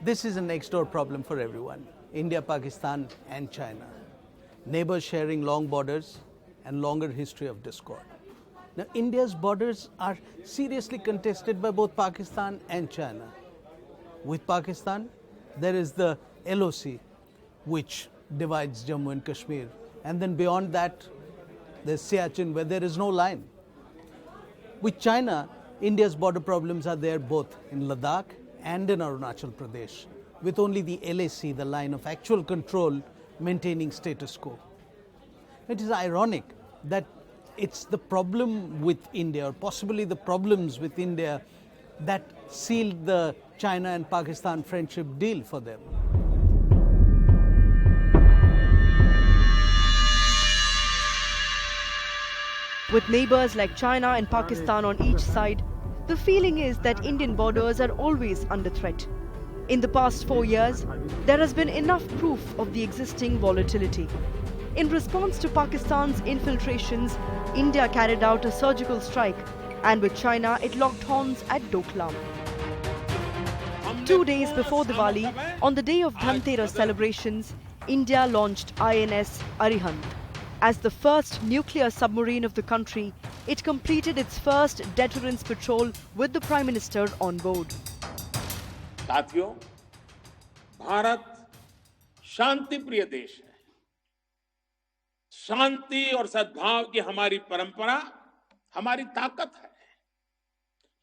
This is a next-door problem for everyone, India, Pakistan and China. Neighbors sharing long borders and longer history of discord. Now, India's borders are seriously contested by both Pakistan and China. With Pakistan, there is the LOC, which divides Jammu and Kashmir. And then beyond that, there's Siachin, where there is no line. With China, India's border problems are there both in Ladakh and in Arunachal Pradesh, with only the LAC, the line of actual control, maintaining status quo. It is ironic that it's the problem with India, or possibly the problems with India, that sealed the China and Pakistan friendship deal for them. With neighbors like China and Pakistan on each side, the feeling is that Indian borders are always under threat. In the past 4 years, there has been enough proof of the existing volatility. In response to Pakistan's infiltrations, India carried out a surgical strike, and with China, it locked horns at Doklam. 2 days before Diwali, on the day of Dhanteras celebrations, India launched INS Arihant. As the first nuclear submarine of the country, it completed its first deterrence patrol with the Prime Minister on board. साथियों, भारत शांति प्रिय देश है। शांति और सद्भाव की हमारी परंपरा हमारी ताकत है।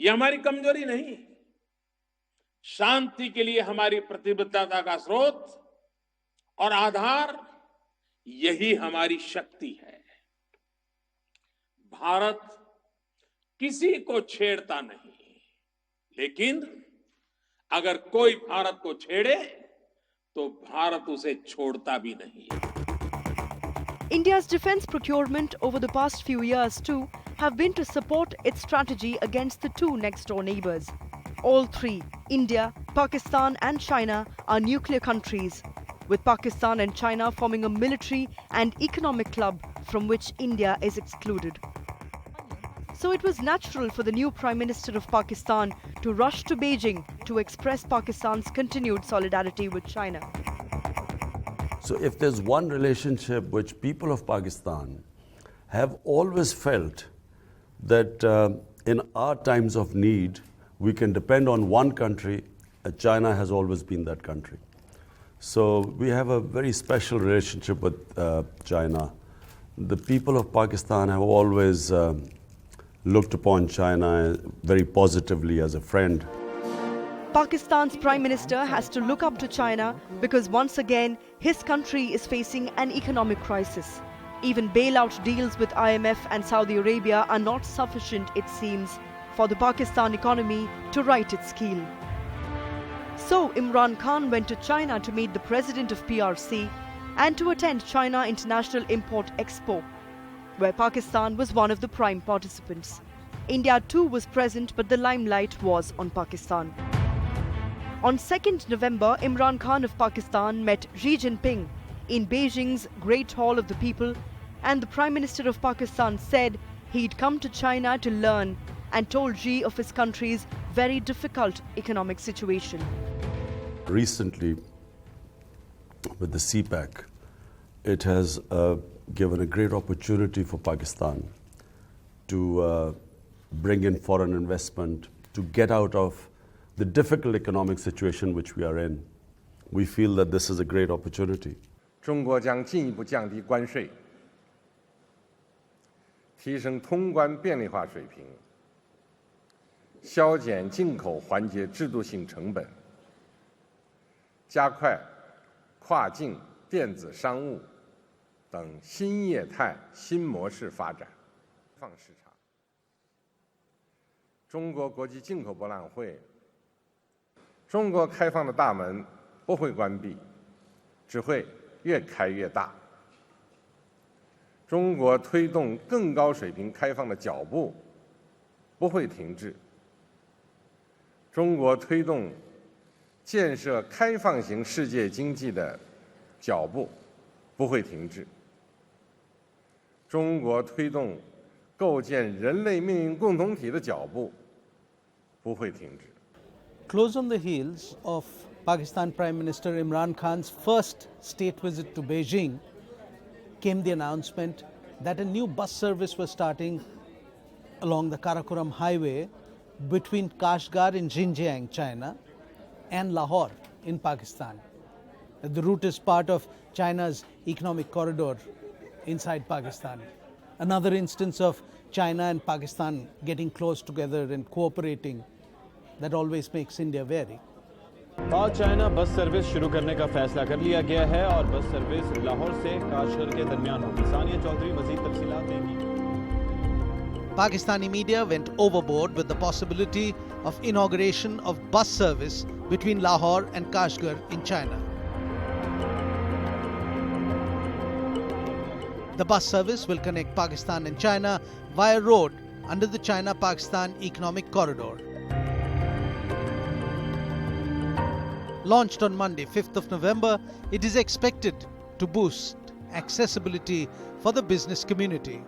यह हमारी कमजोरी नहीं। शांति के लिए हमारी प्रतिबद्धता का स्रोत और आधार यही हमारी शक्ति है। भारत किसी को छेड़ता नहीं, लेकिन अगर कोई भारत को छेड़े तो भारत उसे छोड़ता भी नहीं। India's defense procurement over the past few years too have been to support its strategy against the two next-door neighbors. All three, India, Pakistan and China, are nuclear countries, with Pakistan and China forming a military and economic club from which India is excluded. So it was natural for the new Prime Minister of Pakistan to rush to Beijing to express Pakistan's continued solidarity with China. So if there's one relationship which people of Pakistan have always felt that in our times of need, we can depend on one country, China has always been that country. So we have a very special relationship with China. The people of Pakistan have always looked upon China very positively as a friend. Pakistan's Prime Minister has to look up to China because once again his country is facing an economic crisis. Even bailout deals with IMF and Saudi Arabia are not sufficient, it seems, for the Pakistan economy to right its keel. So Imran Khan went to China to meet the president of PRC and to attend China International Import Expo, where Pakistan was one of the prime participants. India too was present, but the limelight was on Pakistan. On 2nd November, Imran Khan of Pakistan met Xi Jinping in Beijing's Great Hall of the People, and the Prime Minister of Pakistan said he'd come to China to learn and told Xi of his country's very difficult economic situation. Recently, with the CPEC, it has given a great opportunity for Pakistan to bring in foreign investment, to get out of the difficult economic situation which we are in. We feel that this is a great opportunity. 中国将进一步降低关税，提升通关便利化水平，削减进口环节制度性成本，加快跨境电子商务等新业态新模式发展，放市场。中国国际进口博览会，中国开放的大门不会关闭，只会越开越大。中国推动更高水平开放的脚步不会停滞。中国推动建设开放型世界经济的脚步不会停滞。中国推动构建人类命运共同体的脚步不会停止。 Close on the heels of Pakistan Prime Minister Imran Khan's first state visit to Beijing came the announcement that a new bus service was starting along the Karakoram highway between Kashgar in Xinjiang, China, and Lahore in Pakistan. The route is part of China's economic corridor inside Pakistan. Another instance of China and Pakistan getting close together and cooperating that always makes India wary. पाक China bus service शुरू करने का फैसला कर लिया गया है और बस सर्विस लाहौर से काशगर के दरमियान होगी। सानिया चौधरी मजीद तफसीलात देंगी। Pakistani media went overboard with the possibility of inauguration of bus service between Lahore and Kashgar in China. The bus service will connect Pakistan and China via road under the China-Pakistan Economic Corridor. Launched on Monday, 5th of November, it is expected to boost accessibility for the business community.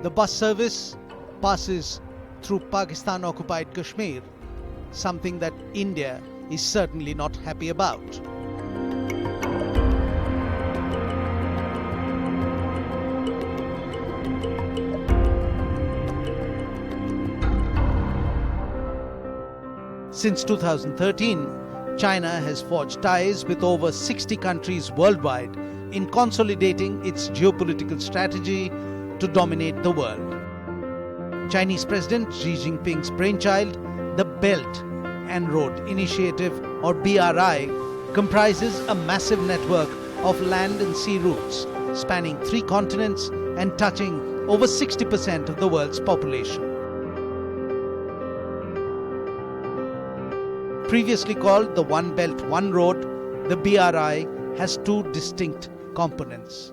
The bus service passes through Pakistan-occupied Kashmir, something that India is certainly not happy about. Since 2013, China has forged ties with over 60 countries worldwide in consolidating its geopolitical strategy to dominate the world. Chinese President Xi Jinping's brainchild, the Belt and Road Initiative or BRI, comprises a massive network of land and sea routes spanning 3 continents and touching over 60% of the world's population. Previously called the One Belt, One Road, the BRI has 2 distinct components.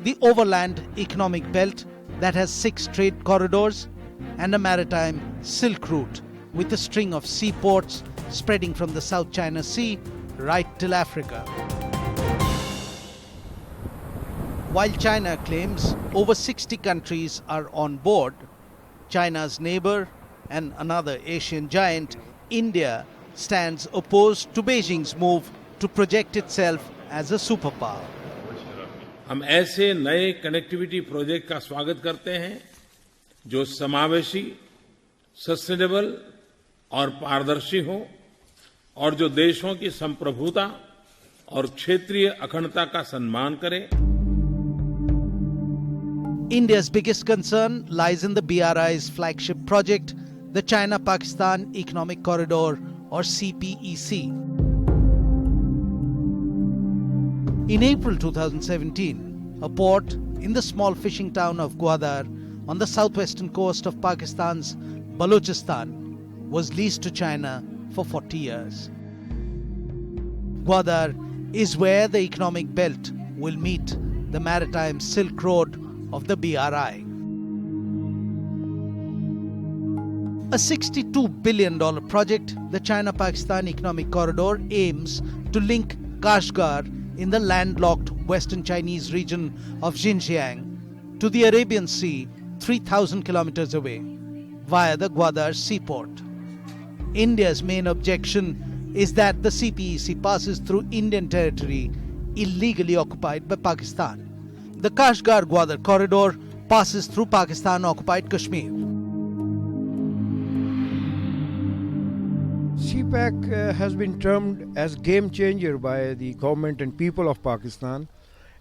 The Overland Economic Belt that has 6 trade corridors and a maritime Silk Route with a string of seaports spreading from the South China Sea right till Africa. While China claims over 60 countries are on board, China's neighbor and another Asian giant, India, stands opposed to Beijing's move to project itself as a superpower. हम ऐसे नए connectivity project का स्वागत करते हैं जो समावेशी, sustainable और पारदर्शी हो और जो देशों की संप्रभुता और क्षेत्रीय अखंडता का सम्मान करे. India's biggest concern lies in the BRI's flagship project, the China-Pakistan Economic Corridor or CPEC. In April 2017, a port in the small fishing town of Gwadar on the southwestern coast of Pakistan's Balochistan was leased to China for 40 years. Gwadar is where the economic belt will meet the maritime Silk Road of the BRI. A $62 billion project, the China-Pakistan Economic Corridor aims to link Kashgar in the landlocked western Chinese region of Xinjiang to the Arabian Sea 3,000 kilometers away via the Gwadar seaport. India's main objection is that the CPEC passes through Indian territory illegally occupied by Pakistan. The Kashgar-Gwadar corridor passes through Pakistan-occupied Kashmir. CPEC has been termed as game changer by the government and people of Pakistan,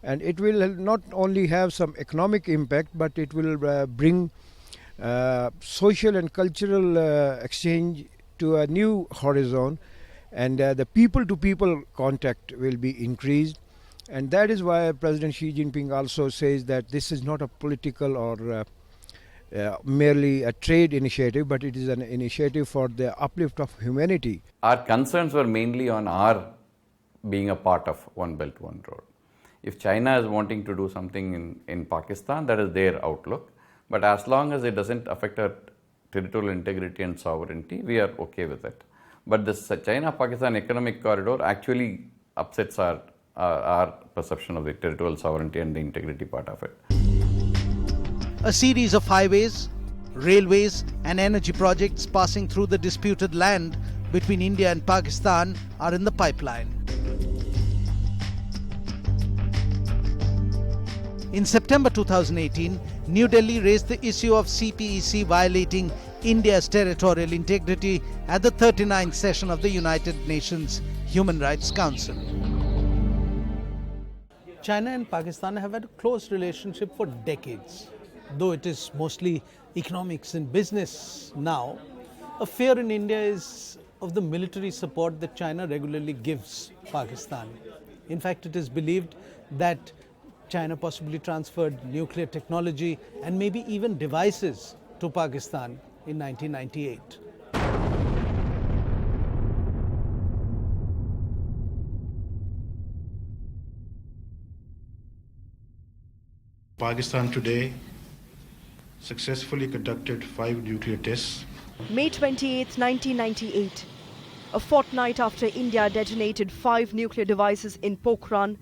and it will not only have some economic impact, but it will bring social and cultural exchange to a new horizon, and the people-to-people contact will be increased. And that is why President Xi Jinping also says that this is not a political or merely a trade initiative, but it is an initiative for the uplift of humanity. Our concerns were mainly on our being a part of One Belt, One Road. If China is wanting to do something in Pakistan, that is their outlook. But as long as it doesn't affect our territorial integrity and sovereignty, we are okay with it. But this China-Pakistan economic corridor actually upsets our perception of the territorial sovereignty and the integrity part of it. A series of highways, railways and energy projects passing through the disputed land between India and Pakistan are in the pipeline. In September 2018, New Delhi raised the issue of CPEC violating India's territorial integrity at the 39th session of the United Nations Human Rights Council. China and Pakistan have had a close relationship for decades. Though it is mostly economics and business now, a fear in India is of the military support that China regularly gives Pakistan. In fact, it is believed that China possibly transferred nuclear technology and maybe even devices to Pakistan in 1998. Pakistan today successfully conducted 5 nuclear tests. May 28, 1998. A fortnight after India detonated 5 nuclear devices in Pokhran,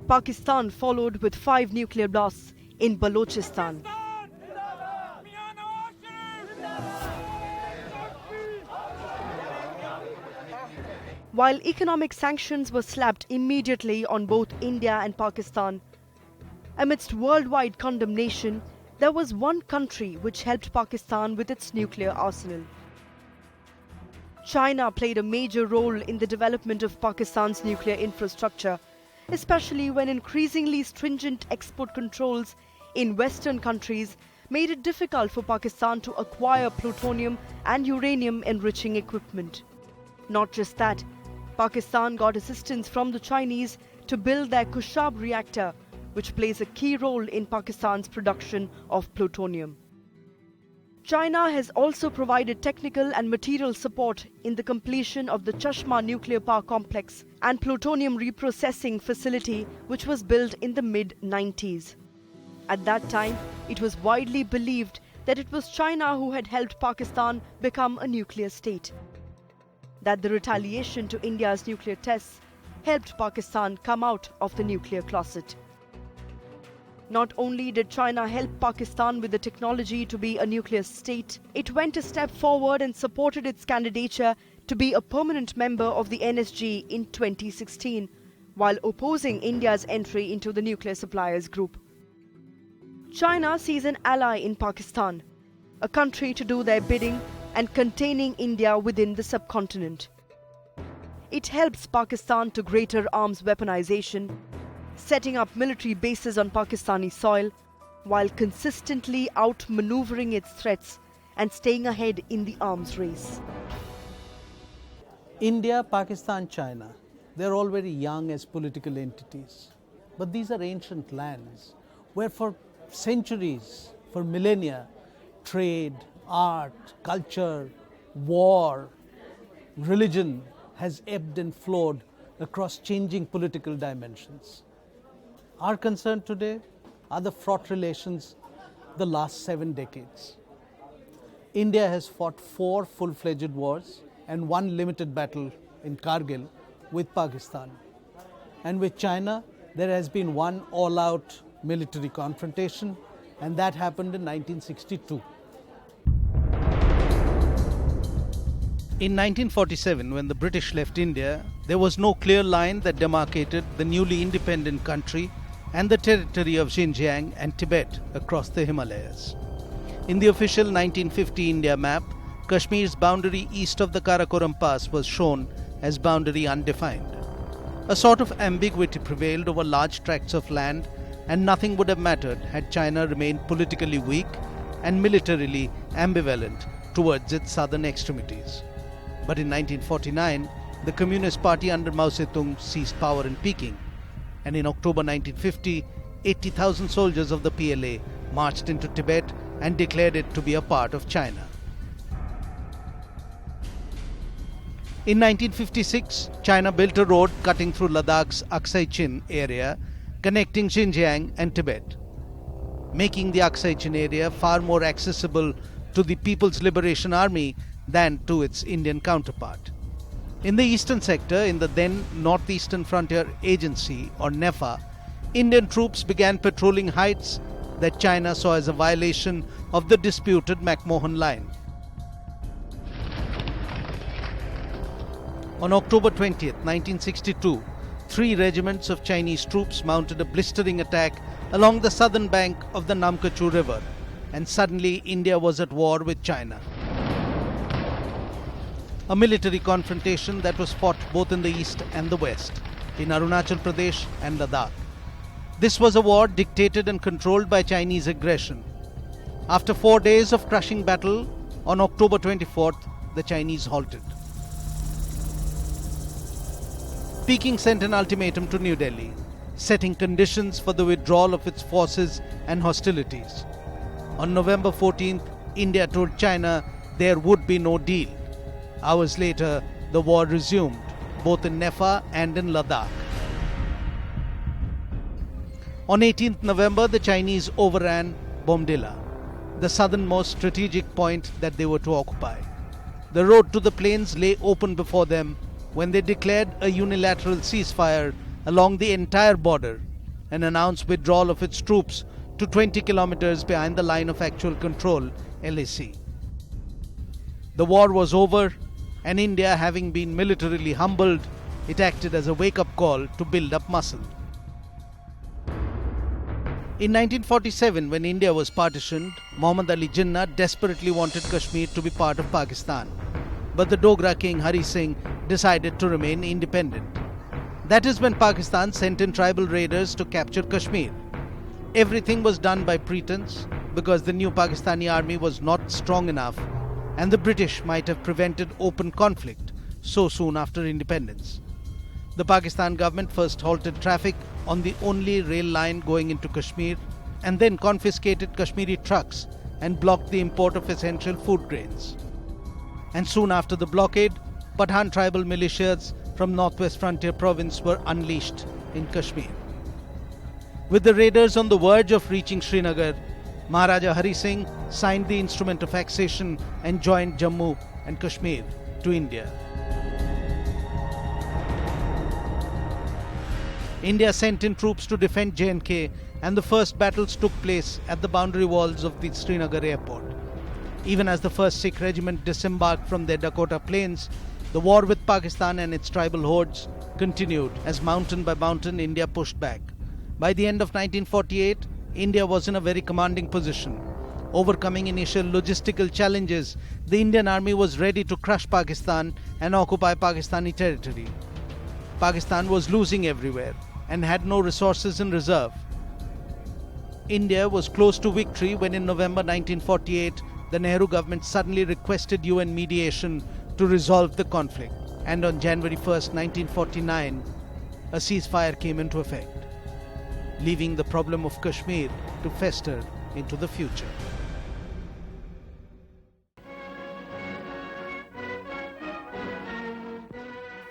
Pakistan followed with 5 nuclear blasts in Balochistan. While economic sanctions were slapped immediately on both India and Pakistan, amidst worldwide condemnation, there was one country which helped Pakistan with its nuclear arsenal. China played a major role in the development of Pakistan's nuclear infrastructure, especially when increasingly stringent export controls in Western countries made it difficult for Pakistan to acquire plutonium and uranium enriching equipment. Not just that, Pakistan got assistance from the Chinese to build their Kushab reactor, which plays a key role in Pakistan's production of plutonium. China has also provided technical and material support in the completion of the Chashma nuclear power complex and plutonium reprocessing facility, which was built in the mid-90s. At that time, it was widely believed that it was China who had helped Pakistan become a nuclear state. That the retaliation to India's nuclear tests helped Pakistan come out of the nuclear closet. Not only did China help Pakistan with the technology to be a nuclear state, it went a step forward and supported its candidature to be a permanent member of the NSG in 2016, while opposing India's entry into the nuclear suppliers group. China sees an ally in Pakistan, a country to do their bidding and containing India within the subcontinent. It helps Pakistan to greater arms weaponization, setting up military bases on Pakistani soil, while consistently outmaneuvering its threats and staying ahead in the arms race. India, Pakistan, China, they're all very young as political entities. But these are ancient lands where for centuries, for millennia, trade, art, culture, war, religion has ebbed and flowed across changing political dimensions. Our concern today are the fraught relations the last 7 decades. India has fought 4 full-fledged wars and 1 limited battle in Kargil with Pakistan. And with China, there has been 1 all-out military confrontation, and that happened in 1962. In 1947, when the British left India, there was no clear line that demarcated the newly independent country and the territory of Xinjiang and Tibet across the Himalayas. In the official 1950 India map, Kashmir's boundary east of the Karakoram Pass was shown as boundary undefined. A sort of ambiguity prevailed over large tracts of land, and nothing would have mattered had China remained politically weak and militarily ambivalent towards its southern extremities. But in 1949, the Communist Party under Mao Zedong seized power in Peking, and in October 1950, 80,000 soldiers of the PLA marched into Tibet and declared it to be a part of China. In 1956, China built a road cutting through Ladakh's Aksai Chin area, connecting Xinjiang and Tibet, making the Aksai Chin area far more accessible to the People's Liberation Army than to its Indian counterpart. In the eastern sector, in the then Northeastern Frontier Agency or NEFA, Indian troops began patrolling heights that China saw as a violation of the disputed McMahon Line. On October 20th, 1962, 3 regiments of Chinese troops mounted a blistering attack along the southern bank of the Namkachu River, and suddenly India was at war with China. A military confrontation that was fought both in the east and the west, in Arunachal Pradesh and Ladakh. This was a war dictated and controlled by Chinese aggression. After 4 days of crushing battle, on October 24th, the Chinese halted. Peking sent an ultimatum to New Delhi, setting conditions for the withdrawal of its forces and hostilities. On November 14th, India told China there would be no deal. Hours later, the war resumed, both in Nefa and in Ladakh. On 18th November, the Chinese overran Bomdila, the southernmost strategic point that they were to occupy. The road to the plains lay open before them when they declared a unilateral ceasefire along the entire border and announced withdrawal of its troops to 20 kilometers behind the line of actual control, LAC. The war was over, and India, having been militarily humbled, it acted as a wake-up call to build up muscle. In 1947, when India was partitioned, Muhammad Ali Jinnah desperately wanted Kashmir to be part of Pakistan, but the Dogra king Hari Singh decided to remain independent. That is when Pakistan sent in tribal raiders to capture Kashmir. Everything was done by pretense because the new Pakistani army was not strong enough, and the British might have prevented open conflict so soon after independence. The Pakistan government first halted traffic on the only rail line going into Kashmir and then confiscated Kashmiri trucks and blocked the import of essential food grains. And soon after the blockade, Pathan tribal militias from Northwest Frontier Province were unleashed in Kashmir. With the raiders on the verge of reaching Srinagar, Maharaja Hari Singh signed the instrument of accession and joined Jammu and Kashmir to India. India sent in troops to defend J&K, and the first battles took place at the boundary walls of the Srinagar airport. Even as the 1st Sikh Regiment disembarked from their Dakota plains, the war with Pakistan and its tribal hordes continued as mountain by mountain India pushed back. By the end of 1948, India was in a very commanding position. Overcoming initial logistical challenges, the Indian army was ready to crush Pakistan and occupy Pakistani territory. Pakistan was losing everywhere and had no resources in reserve. India was close to victory when in November 1948, the Nehru government suddenly requested UN mediation to resolve the conflict. And on January 1st, 1949, a ceasefire came into effect, leaving the problem of Kashmir to fester into the future.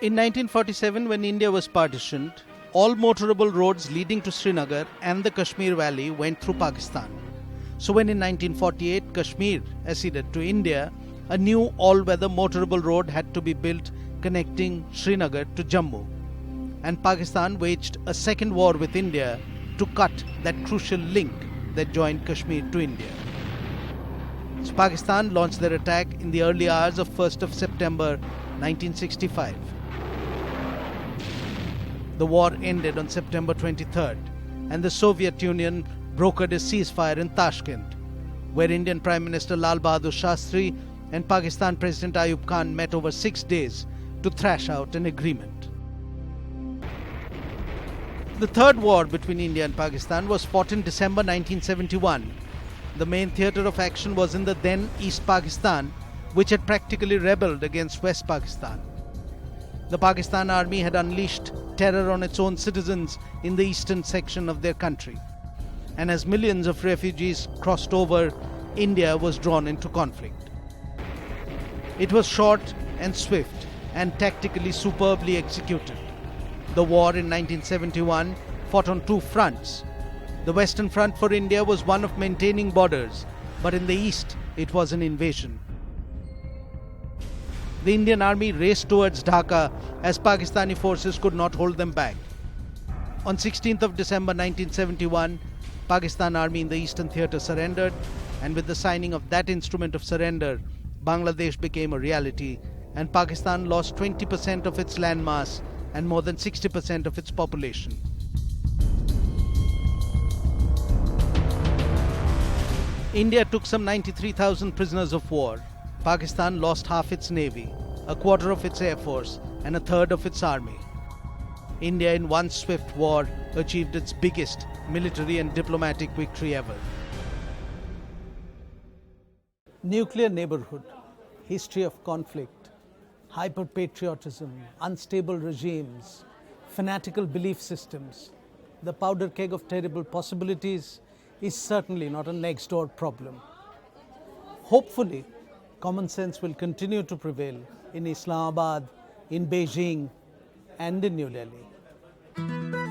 In 1947, when India was partitioned, all motorable roads leading to Srinagar and the Kashmir Valley went through Pakistan. So when in 1948 Kashmir acceded to India, a new all-weather motorable road had to be built connecting Srinagar to Jammu. And Pakistan waged a second war with India to cut that crucial link that joined Kashmir to India. So Pakistan launched their attack in the early hours of 1st of September 1965. The war ended on September 23rd, and the Soviet Union brokered a ceasefire in Tashkent, where Indian Prime Minister Lal Bahadur Shastri and Pakistan President Ayub Khan met over 6 days to thrash out an agreement. The third war between India and Pakistan was fought in December 1971. The main theatre of action was in the then East Pakistan, which had practically rebelled against West Pakistan. The Pakistan army had unleashed terror on its own citizens in the eastern section of their country. And as millions of refugees crossed over, India was drawn into conflict. It was short and swift and tactically superbly executed. The war in 1971 fought on 2 fronts. The Western Front for India was one of maintaining borders, but in the east it was an invasion. The Indian army raced towards Dhaka as Pakistani forces could not hold them back. On 16th of December 1971, Pakistan Army in the Eastern Theatre surrendered, and with the signing of that instrument of surrender, Bangladesh became a reality, and Pakistan lost 20% of its landmass and more than 60% of its population. India took some 93,000 prisoners of war. Pakistan lost half its navy, a quarter of its air force, and a third of its army. India, in one swift war, achieved its biggest military and diplomatic victory ever. Nuclear neighbourhood, history of conflict, hyper-patriotism, unstable regimes, fanatical belief systems, the powder keg of terrible possibilities is certainly not a next-door problem. Hopefully, common sense will continue to prevail in Islamabad, in Beijing, and in New Delhi.